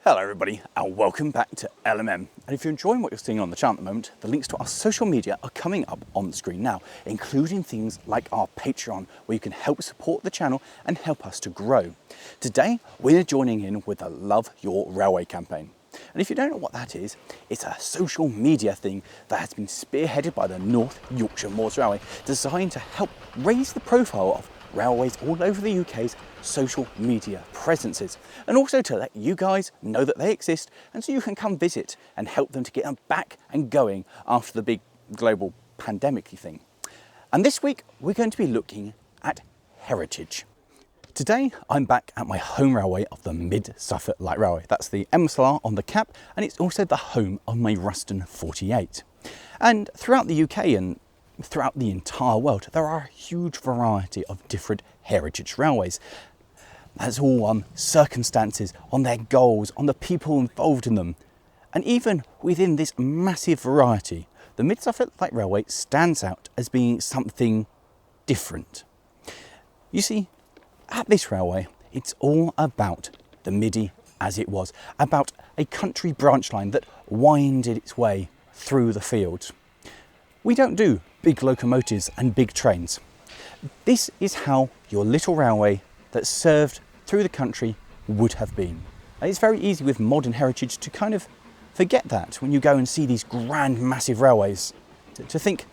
Hello everybody and welcome back to LMM. And if you're enjoying what you're seeing on the channel at the moment, the links to our social media are coming up on the screen now, including things like our Patreon, where you can help support the channel and help us to grow. Today, we're joining in with the Love Your Railway campaign. And if you don't know what that is, it's a social media thing that has been spearheaded by the North Yorkshire Moors Railway, designed to help raise the profile of railways all over the UK's social media presences, and also to let you guys know that they exist, and so you can come visit and help them to get them back and going after the big global pandemic thing. And this week we're going to be looking at heritage. Today I'm back at my home railway of the Mid-Suffolk Light Railway. That's the MSLR on the cap, and it's also the home of my Ruston 48. And throughout the UK and throughout the entire world, there are a huge variety of different heritage railways. That's all on circumstances, on their goals, on the people involved in them. And even within this massive variety, the Mid-Suffolk Light Railway stands out as being something different. You see, at this railway, it's all about the Midi as it was, about a country branch line that winded its way through the fields. We don't do big locomotives and big trains. This is how your little railway that served through the country would have been. And it's very easy with modern heritage to kind of forget that when you go and see these grand, massive railways, to think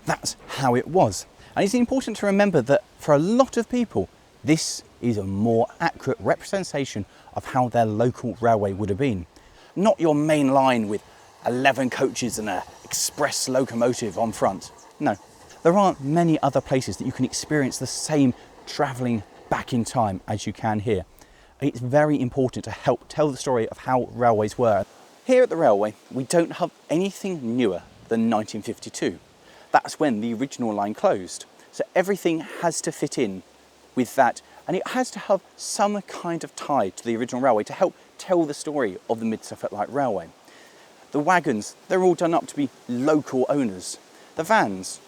that's how it was. And it's important to remember that for a lot of people, this is a more accurate representation of how their local railway would have been. Not your main line with 11 coaches and an express locomotive on front. No, there aren't many other places that you can experience the same travelling back in time as you can here. It's very important to help tell the story of how railways were. Here at the railway, we don't have anything newer than 1952. That's when the original line closed. So everything has to fit in with that, and it has to have some kind of tie to the original railway to help tell the story of the Mid-Suffolk Light Railway. The wagons, they're all done up to be local owners. The vans,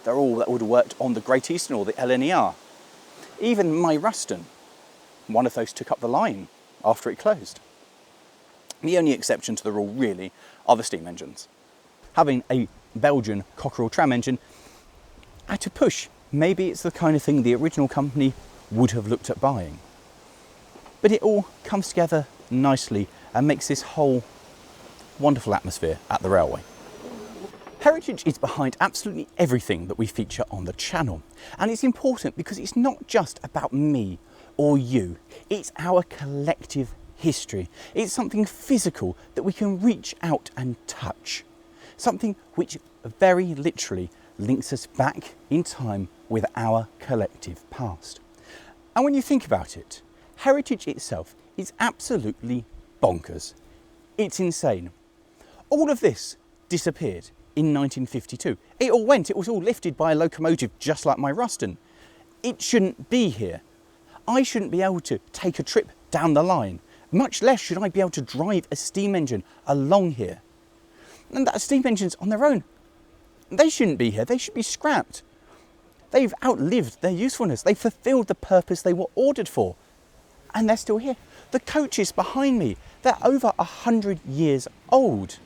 they're all that would have worked on the Great Eastern or the LNER. Even my Ruston, one of those took up the line after it closed. The only exception to the rule really are the steam engines. Having a Belgian Cockerell tram engine, at a push, maybe it's the kind of thing the original company would have looked at buying. But it all comes together nicely and makes this whole wonderful atmosphere at the railway. Heritage is behind absolutely everything that we feature on the channel, and it's important because it's not just about me or you, it's our collective history. It's something physical that we can reach out and touch, something which very literally links us back in time with our collective past. And when you think about it, heritage itself is absolutely bonkers. It's insane. All of this disappeared in 1952. It all went, it was all lifted by a locomotive just like my Ruston. It shouldn't be here. I shouldn't be able to take a trip down the line, much less should I be able to drive a steam engine along here. And that steam engines on their own, they shouldn't be here, they should be scrapped. They've outlived their usefulness, they've fulfilled the purpose they were ordered for, and they're still here. The coaches behind me, they're over 100 years old.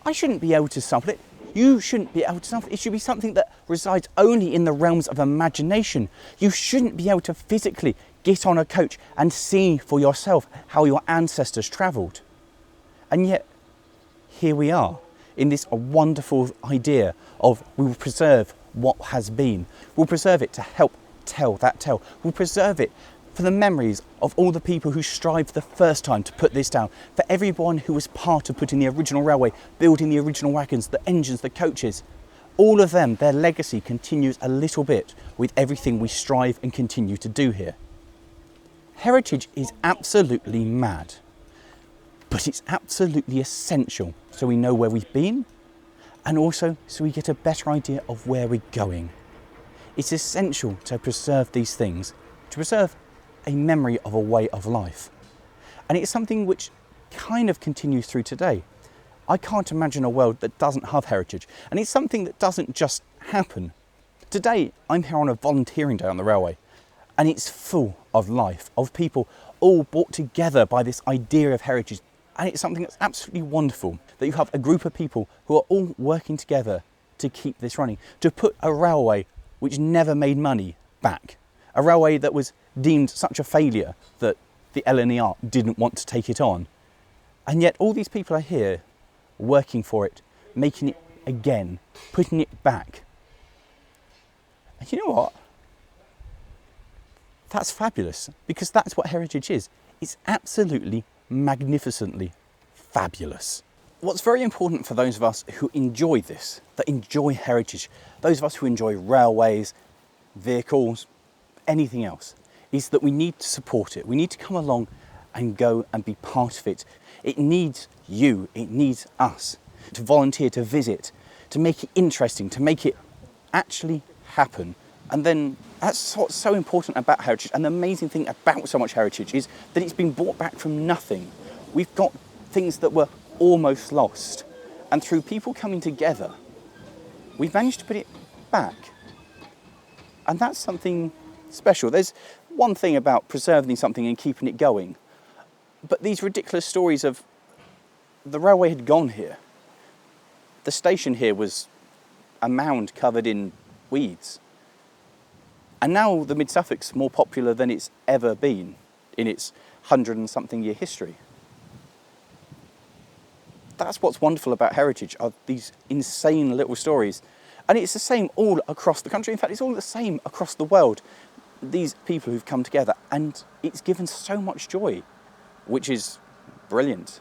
I shouldn't be able to sample it. You shouldn't be able to sample it. It should be something that resides only in the realms of imagination. You shouldn't be able to physically get on a coach and see for yourself how your ancestors travelled. And yet, here we are in this wonderful idea of we will preserve what has been. We'll preserve it to help tell that tale. We'll preserve it for the memories of all the people who strived the first time to put this down, for everyone who was part of putting the original railway, building the original wagons, the engines, the coaches. All of them, their legacy continues a little bit with everything we strive and continue to do here. Heritage is absolutely mad, but it's absolutely essential so we know where we've been and also so we get a better idea of where we're going. It's essential to preserve these things, to preserve a memory of a way of life. And it's something which kind of continues through today. I can't imagine a world that doesn't have heritage, and it's something that doesn't just happen. Today, I'm here on a volunteering day on the railway, and it's full of life, of people all brought together by this idea of heritage. And it's something that's absolutely wonderful that you have a group of people who are all working together to keep this running, to put a railway which never made money back, a railway that was deemed such a failure that the LNER didn't want to take it on. And yet all these people are here working for it, making it again, putting it back. And you know what? That's fabulous, because that's what heritage is. It's absolutely magnificently fabulous. What's very important for those of us who enjoy this, that enjoy heritage, those of us who enjoy railways, vehicles, anything else, is that we need to support it. We need to come along and go and be part of it. It needs you, it needs us to volunteer, to visit, to make it interesting, to make it actually happen. And then that's what's so important about heritage. And the amazing thing about so much heritage is that it's been brought back from nothing. We've got things that were almost lost. And through people coming together, we've managed to put it back. And that's something special. There's one thing about preserving something and keeping it going. But these ridiculous stories of the railway had gone here. The station here was a mound covered in weeds. And now the Mid-Suffolk's more popular than it's ever been in its 100-and-something year history. That's what's wonderful about heritage, are these insane little stories. And it's the same all across the country. In fact, it's all the same across the world. These people who've come together, and it's given so much joy, which is brilliant,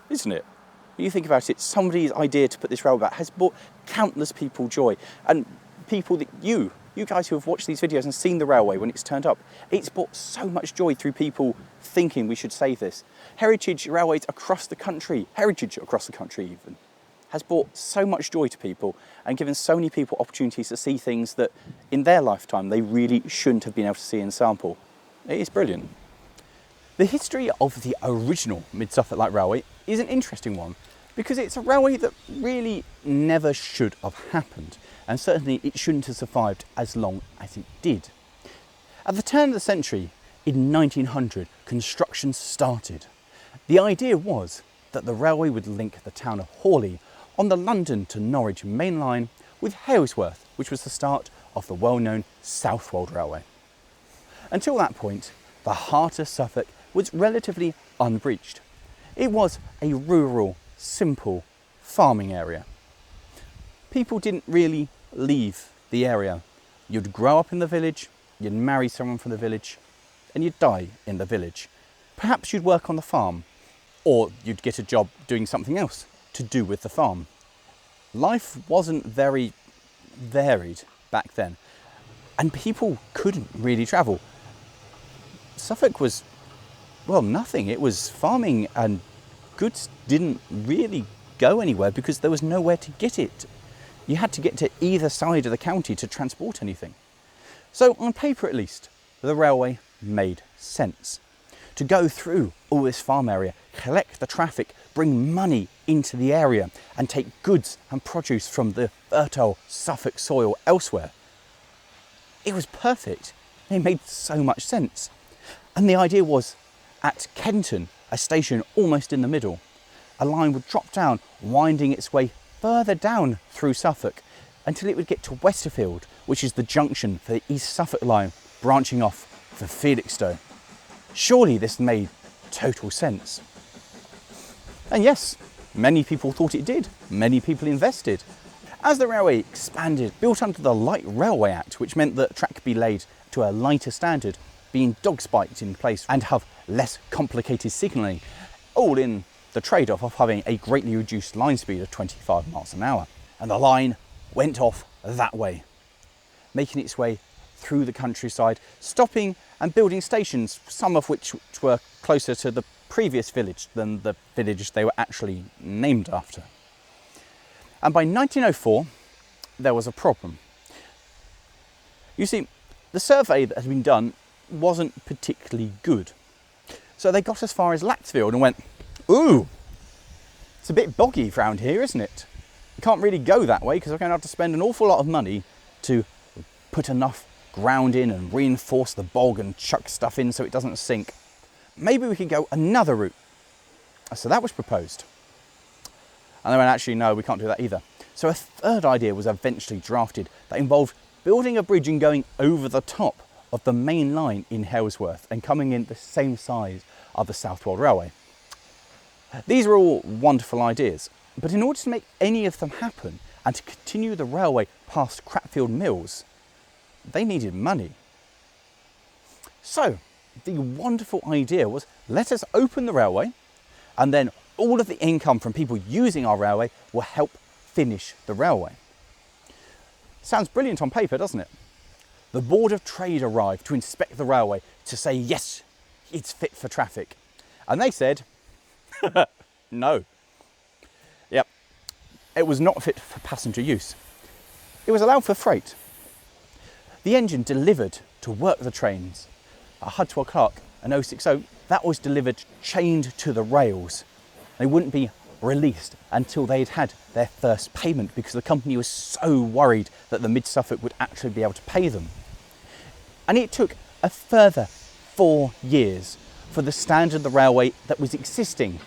isn't it? When you think about it, somebody's idea to put this railway back has brought countless people joy. And people that you guys who have watched these videos and seen the railway when it's turned up, it's brought so much joy through people thinking we should save this. Heritage railways across the country, heritage across the country even, has brought so much joy to people and given so many people opportunities to see things that in their lifetime they really shouldn't have been able to see and sample. It is brilliant. The history of the original Mid-Suffolk Light Railway is an interesting one because it's a railway that really never should have happened, and certainly it shouldn't have survived as long as it did. At the turn of the century, in 1900, construction started. The idea was that the railway would link the town of Hawley on the London to Norwich main line with Halesworth, which was the start of the well-known Southwold Railway. Until that point, the heart of Suffolk was relatively unbreached. It was a rural, simple farming area. People didn't really leave the area. You'd grow up in the village, you'd marry someone from the village, and you'd die in the village. Perhaps you'd work on the farm, or you'd get a job doing something else to do with the farm. Life wasn't very varied back then, and people couldn't really travel. Suffolk was, well, nothing. It was farming, and goods didn't really go anywhere because there was nowhere to get it. You had to get to either side of the county to transport anything. So on paper at least, the railway made sense. To go through all this farm area, collect the traffic, bring money into the area and take goods and produce from the fertile Suffolk soil elsewhere. It was perfect. It made so much sense. And the idea was, at Kenton, a station almost in the middle, a line would drop down, winding its way further down through Suffolk until it would get to Westerfield, which is the junction for the East Suffolk line branching off for Felixstowe. Surely this made total sense. And yes, many people thought it did. Many people invested. As the railway expanded, built under the Light Railway Act, which meant that track be laid to a lighter standard, being dog spiked in place and have less complicated signalling, all in the trade-off of having a greatly reduced line speed of 25 miles an hour. And the line went off that way, making its way through the countryside, stopping and building stations, some of which were closer to the previous village than the village they were actually named after. And by 1904, there was a problem. You see, the survey that had been done wasn't particularly good. So they got as far as Laxfield and went, ooh, it's a bit boggy around here, isn't it? You can't really go that way because we're going to have to spend an awful lot of money to put enough ground in and reinforce the bog and chuck stuff in so it doesn't sink. maybe we could go another route. So that was proposed. And they went, actually, no, we can't do that either. So a third idea was eventually drafted that involved building a bridge and going over the top of the main line in Halesworth and coming in the same size of the South Wold Railway. These were all wonderful ideas, but in order to make any of them happen and to continue the railway past Cratfield Mills, they needed money. So the wonderful idea was, let us open the railway, and then all of the income from people using our railway will help finish the railway. Sounds brilliant on paper, doesn't it? The Board of Trade arrived to inspect the railway to say, yes, it's fit for traffic. And they said, no. Yep, it was not fit for passenger use. It was allowed for freight. The engine delivered to work the trains at Hudswell Clark and 060, that was delivered chained to the rails. They wouldn't be released until they'd had their first payment, because the company was so worried that the Mid-Suffolk would actually be able to pay them. And it took a further 4 years for the standard of the railway that was existing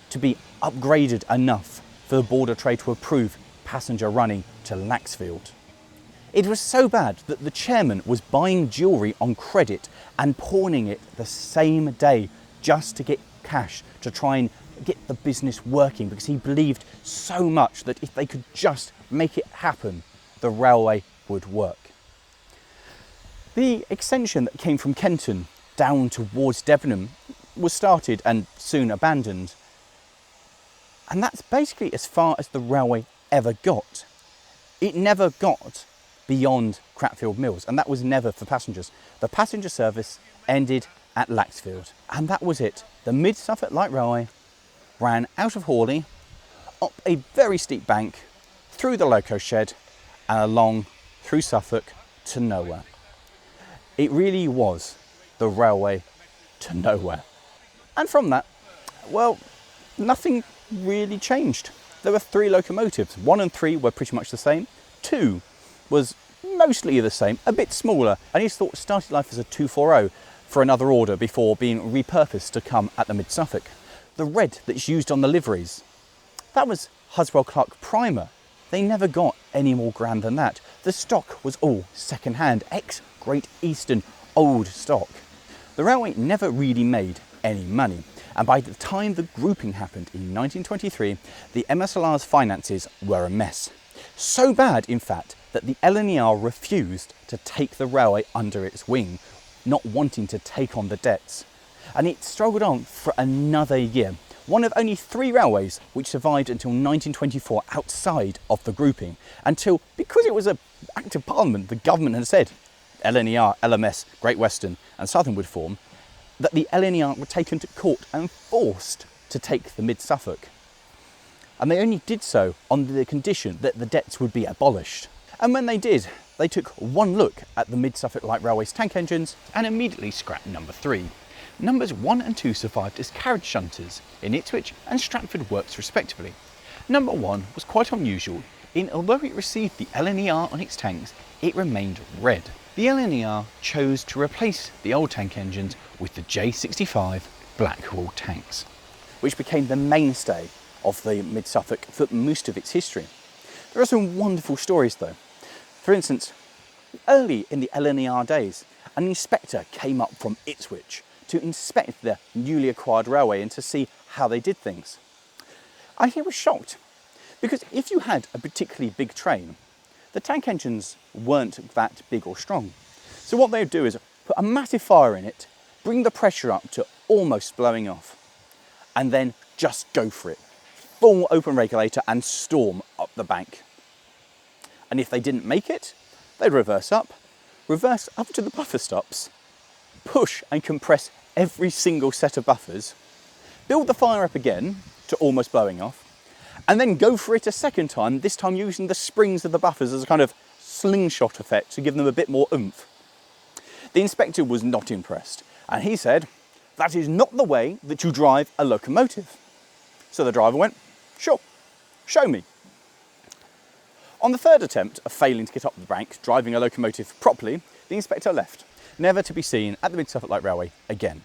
to be upgraded enough for the Board of Trade to approve passenger running to Laxfield. It was so bad that the chairman was buying jewellery on credit and pawning it the same day just to get cash to try and get the business working, because he believed so much that if they could just make it happen, the railway would work. The extension that came from Kenton down towards Debenham was started and soon abandoned. And that's basically as far as the railway ever got. It never got beyond Cratfield Mills, and that was never for passengers. The passenger service ended at Laxfield, and that was it. The Mid-Suffolk Light Railway ran out of Hawley, up a very steep bank, through the loco shed, and along through Suffolk to nowhere. It really was the railway to nowhere. And from that, well, nothing really changed. There were 3 locomotives. 1 and 3 were pretty much the same. 2 was mostly the same, a bit smaller, and he thought started life as a 240 for another order before being repurposed to come at the Mid-Suffolk. The red that's used on the liveries, that was Hudswell Clark primer. They never got any more grand than that. The stock was all second-hand, ex-Great Eastern old stock. The railway never really made any money, and by the time the grouping happened in 1923, the MSLR's finances were a mess. So bad, in fact, that the LNER refused to take the railway under its wing, not wanting to take on the debts. And it struggled on for another year, one of only 3 railways which survived until 1924 outside of the grouping, until, because it was an Act of Parliament, the government had said LNER, LMS, Great Western and Southern would form, that the LNER were taken to court and forced to take the Mid-Suffolk. And they only did so on the condition that the debts would be abolished. And when they did, they took one look at the Mid-Suffolk Light Railway's tank engines and immediately scrapped number 3. Numbers 1 and 2 survived as carriage shunters in Ipswich and Stratford works respectively. Number 1 was quite unusual in although it received the LNER on its tanks, it remained red. The LNER chose to replace the old tank engines with the J65 Blackwall tanks, which became the mainstay of the Mid-Suffolk for most of its history. There are some wonderful stories though. For instance, early in the LNER days, an inspector came up from Ipswich to inspect the newly acquired railway and to see how they did things. And he was shocked, because if you had a particularly big train, the tank engines weren't that big or strong. So what they would do is put a massive fire in it, bring the pressure up to almost blowing off, and then just go for it. Full open regulator and storm up the bank. And if they didn't make it, they'd reverse up to the buffer stops, push and compress every single set of buffers, build the fire up again to almost blowing off, and then go for it a second time, this time using the springs of the buffers as a kind of slingshot effect to give them a bit more oomph. The inspector was not impressed, and he said, "That is not the way that you drive a locomotive." So the driver went, "Sure, show me." On the third attempt of failing to get up the bank, driving a locomotive properly, the inspector left, never to be seen at the Mid-Suffolk Light Railway again.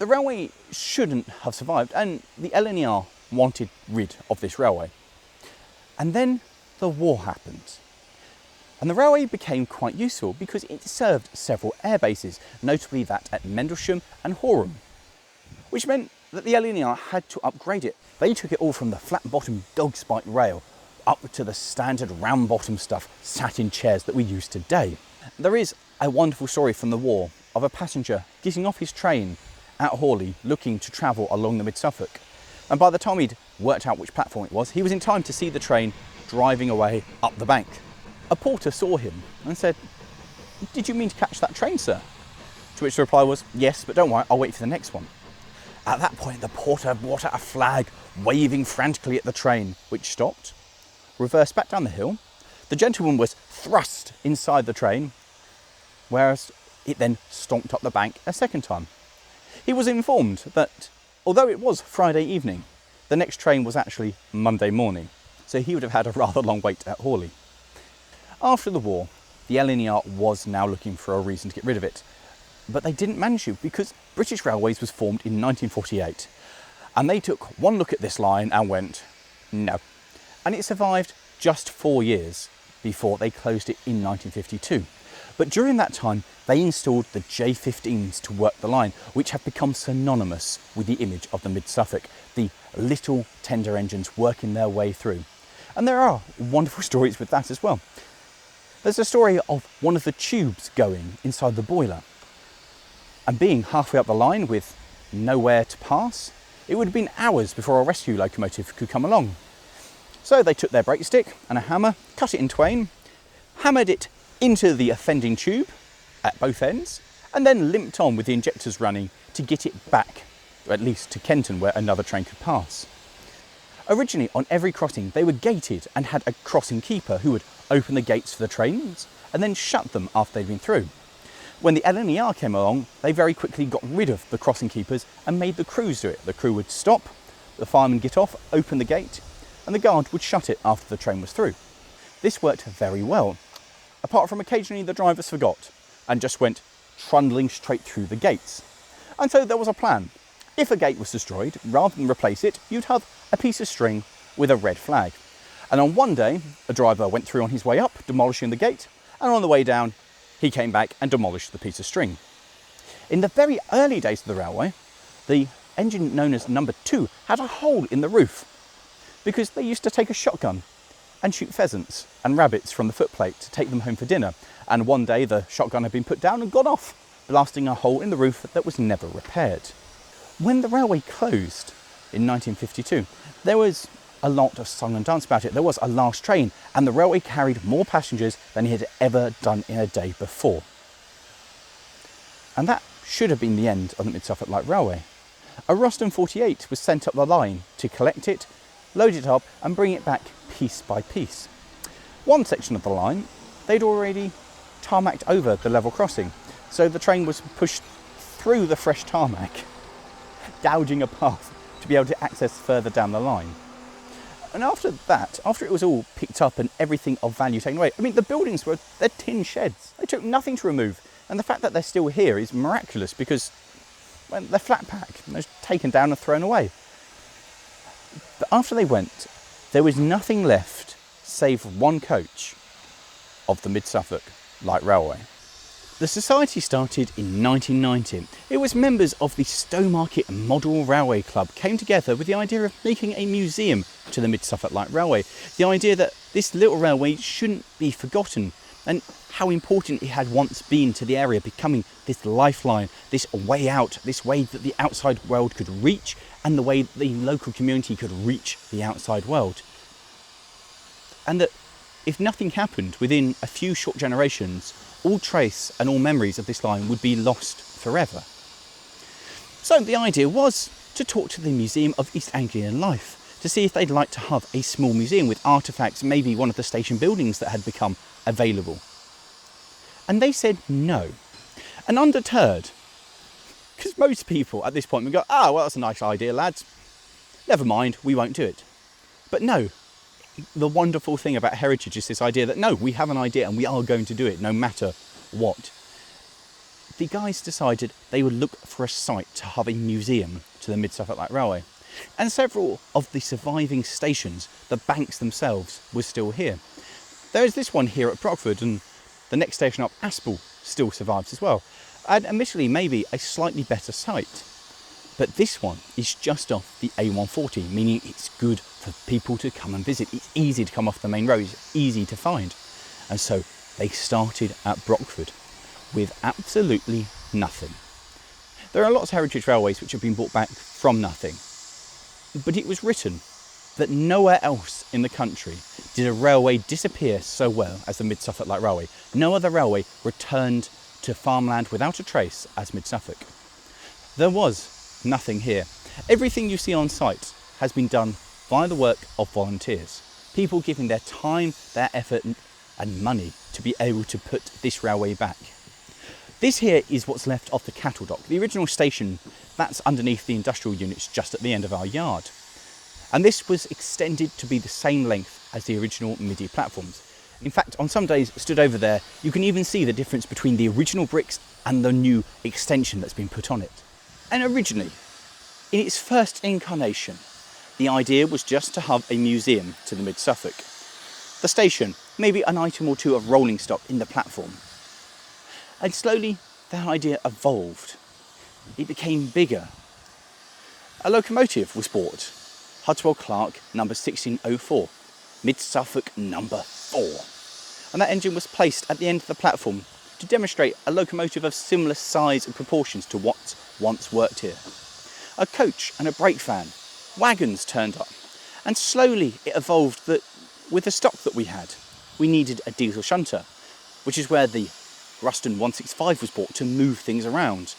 The railway shouldn't have survived, and the LNER wanted rid of this railway. And then the war happened. And the railway became quite useful because it served several air bases, notably that at Mendlesham and Horsham, which meant that the LNER had to upgrade it. They took it all from the flat-bottom dog-spike rail up to the standard round-bottom stuff sat in chairs that we use today. There is a wonderful story from the war of a passenger getting off his train at Hawley looking to travel along the Mid-Suffolk. And by the time he'd worked out which platform it was, he was in time to see the train driving away up the bank. A porter saw him and said, "Did you mean to catch that train, sir?" To which the reply was, "Yes, but don't worry, I'll wait for the next one." At that point, the porter brought out a flag, waving frantically at the train, which stopped, reversed back down the hill. The gentleman was thrust inside the train, whereas it then stomped up the bank a second time. He was informed that, although it was Friday evening, the next train was actually Monday morning, so he would have had a rather long wait at Hawley. After the war, the LNER was now looking for a reason to get rid of it, but they didn't manage to because British Railways was formed in 1948, and they took one look at this line and went, no. And it survived just 4 years before they closed it in 1952. But during that time, they installed the J15s to work the line, which have become synonymous with the image of the Mid-Suffolk, the little tender engines working their way through. And there are wonderful stories with that as well. There's a story of one of the tubes going inside the boiler and being halfway up the line with nowhere to pass. It would have been hours before a rescue locomotive could come along. So they took their brake stick and a hammer, cut it in twain, hammered it into the offending tube at both ends, and then limped on with the injectors running to get it back, or at least to Kenton, where another train could pass. Originally, on every crossing, they were gated and had a crossing keeper who would open the gates for the trains and then shut them after they'd been through. When the LNER came along, they very quickly got rid of the crossing keepers and made the crews do it. The crew would stop, the firemen get off, open the gate, and the guard would shut it after the train was through. This worked very well, apart from occasionally the drivers forgot and just went trundling straight through the gates. And so there was a plan. If a gate was destroyed, rather than replace it, you'd have a piece of string with a red flag. And on one day, a driver went through on his way up, demolishing the gate, and on the way down, he came back and demolished the piece of string. In the very early days of the railway, the engine known as number 2 had a hole in the roof because they used to take a shotgun and shoot pheasants and rabbits from the footplate to take them home for dinner. And one day the shotgun had been put down and gone off, blasting a hole in the roof that was never repaired. When the railway closed in 1952, there was a lot of song and dance about it. There was a last train, and the railway carried more passengers than it had ever done in a day before. And that should have been the end of the Mid-Suffolk Light Railway. A Ruston 48 was sent up the line to collect it, load it up, and bring it back piece by piece. One section of the line, they'd already tarmacked over the level crossing, so the train was pushed through the fresh tarmac, gouging a path to be able to access further down the line. And after that, after it was all picked up and everything of value taken away, I mean, the buildings they're tin sheds. They took nothing to remove. And the fact that they're still here is miraculous because well, they're flat pack. They're taken down and thrown away. But after they went, there was nothing left save one coach of the Mid-Suffolk Light Railway. The society started in 1990. It was members of the Stowmarket Model Railway Club came together with the idea of making a museum to the Mid-Suffolk Light Railway. The idea that this little railway shouldn't be forgotten and how important it had once been to the area, becoming this lifeline, this way out, this way that the outside world could reach and the way the local community could reach the outside world. And that if nothing happened within a few short generations, all trace and all memories of this line would be lost forever. So the idea was to talk to the Museum of East Anglian Life to see if they'd like to have a small museum with artefacts, maybe one of the station buildings that had become available. And they said no. And undeterred, because most people at this point would go, well, that's a nice idea, lads. Never mind, we won't do it. But no. The wonderful thing about heritage is this idea that no, we have an idea and we are going to do it no matter what. the guys decided they would look for a site to have a museum to the Mid-Suffolk Light Railway. And several of the surviving stations, the banks themselves, were still here. There is this one here at Brockford, and the next station up, Aspel, still survives as well. And admittedly, maybe a slightly better site. But this one is just off the A140, meaning it's good for people to come and visit. It's easy to come off the main road, it's easy to find. And so they started at Brockford with absolutely nothing. There are lots of heritage railways which have been brought back from nothing. But it was written that nowhere else in the country did a railway disappear so well as the Mid-Suffolk Light Railway. No other railway returned to farmland without a trace as Mid-Suffolk. There was nothing here. Everything you see on site has been done via the work of volunteers. People giving their time, their effort and money to be able to put this railway back. This here is what's left of the cattle dock. The original station, that's underneath the industrial units just at the end of our yard. And this was extended to be the same length as the original midi platforms. In fact, on some days, stood over there, you can even see the difference between the original bricks and the new extension that's been put on it. And originally, in its first incarnation, the idea was just to have a museum to the Mid-Suffolk. The station, maybe an item or two of rolling stock in the platform. And slowly, that idea evolved. It became bigger. A locomotive was bought. Hudswell Clark number 1604, Mid-Suffolk number 4. And that engine was placed at the end of the platform to demonstrate a locomotive of similar size and proportions to what once worked here. A coach and a brake van, wagons turned up, and slowly it evolved that with the stock that we had, we needed a diesel shunter, which is where the Ruston 165 was bought to move things around.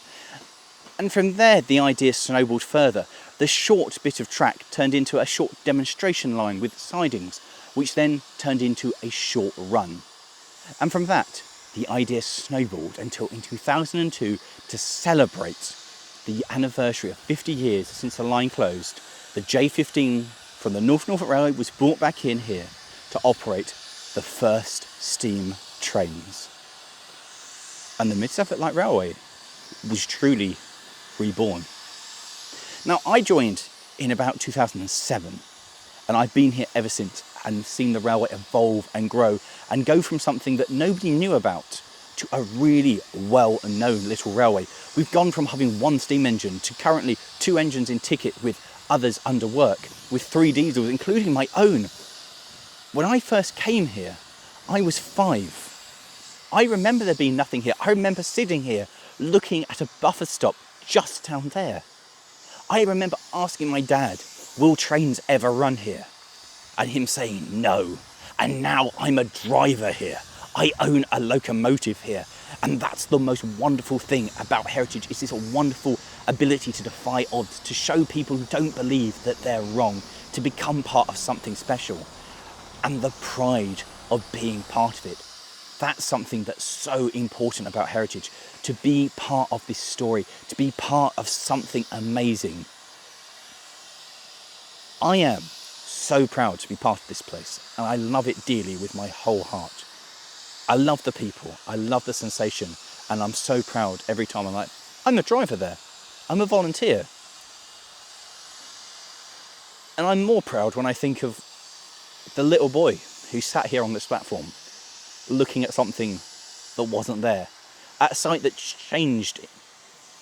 And from there, the idea snowballed further. The short bit of track turned into a short demonstration line with sidings, which then turned into a short run. And from that, the idea snowballed until in 2002, to celebrate the anniversary of 50 years since the line closed, the J15 from the North Norfolk Railway was brought back in here to operate the first steam trains. And the Mid-Suffolk Light Railway was truly reborn. Now, I joined in about 2007, and I've been here ever since and seen the railway evolve and grow and go from something that nobody knew about to a really well-known little railway. We've gone from having one steam engine to currently 2 engines in ticket with others under work, with 3 diesels, including my own. When I first came here, I was 5. I remember there being nothing here. I remember sitting here looking at a buffer stop just down there. I remember asking my dad, will trains ever run here? And him saying no. And now I'm a driver here. I own a locomotive here. And that's the most wonderful thing about heritage. It's this wonderful ability to defy odds, to show people who don't believe that they're wrong, to become part of something special. And the pride of being part of it. That's something that's so important about heritage, to be part of this story, to be part of something amazing. I am so proud to be part of this place, and I love it dearly with my whole heart. I love the people, I love the sensation, and I'm so proud every time I'm the driver there, I'm a volunteer. And I'm more proud when I think of the little boy who sat here on this platform, looking at something that wasn't there, at a site that changed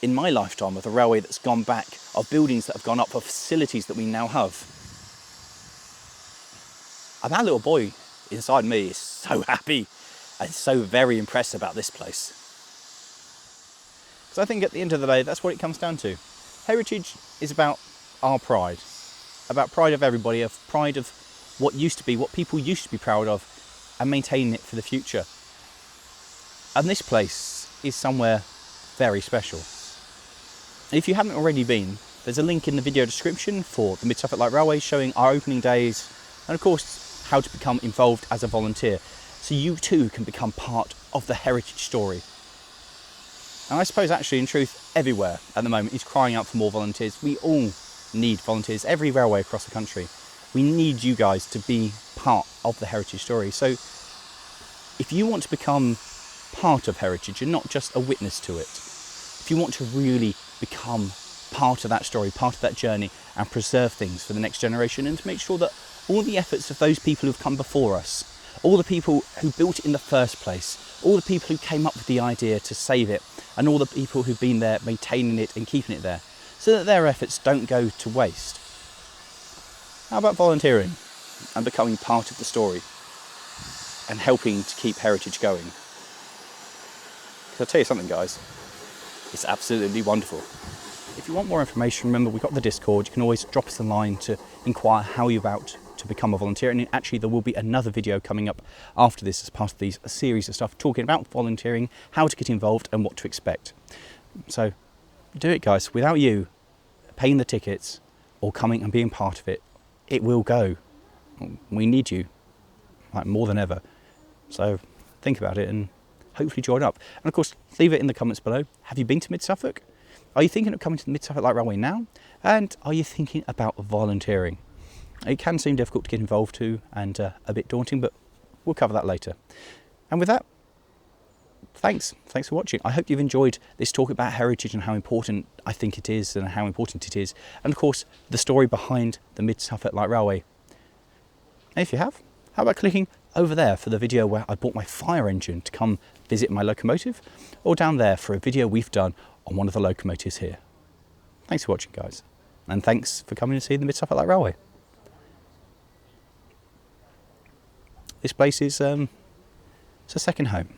in my lifetime, of the railway that's gone back, of buildings that have gone up, of facilities that we now have. And that little boy inside me is so happy and so very impressed about this place. Because I think at the end of the day, that's what it comes down to. Heritage is about our pride, about pride of everybody, of pride of what used to be, what people used to be proud of, and maintaining it for the future. And this place is somewhere very special. And if you haven't already been, there's a link in the video description for the Mid-Suffolk Light Railway showing our opening days and of course how to become involved as a volunteer, so you too can become part of the heritage story. And I suppose actually in truth everywhere at the moment is crying out for more volunteers. We all need volunteers, every railway across the country. We need you guys to be part of the heritage story. So if you want to become part of heritage and not just a witness to it, if you want to really become part of that story, part of that journey, and preserve things for the next generation, and to make sure that all the efforts of those people who've come before us, all the people who built it in the first place, all the people who came up with the idea to save it, and all the people who've been there maintaining it and keeping it there, so that their efforts don't go to waste. How about volunteering and becoming part of the story and helping to keep heritage going? Because I'll tell you something, guys, it's absolutely wonderful. If you want more information, remember we've got the Discord. You can always drop us a line to inquire how you're about to become a volunteer. And actually there will be another video coming up after this as part of a series of stuff talking about volunteering, how to get involved and what to expect. So do it, guys. Without you paying the tickets or coming and being part of it, it will go. We need you, like, more than ever. So think about it and hopefully join up. And of course, leave it in the comments below. Have you been to Mid-Suffolk? Are you thinking of coming to the Mid-Suffolk Light Railway now? And are you thinking about volunteering? It can seem difficult to get involved to and a bit daunting, but we'll cover that later. And with that, thanks for watching. I hope you've enjoyed this talk about heritage and how important I think it is and how important it is. And of course, the story behind the Mid-Suffolk Light Railway. And if you have, how about clicking over there for the video where I bought my fire engine to come visit my locomotive, or down there for a video we've done on one of the locomotives here. Thanks for watching, guys. And thanks for coming to see the Mid-Suffolk Light Railway. This place is it's a second home.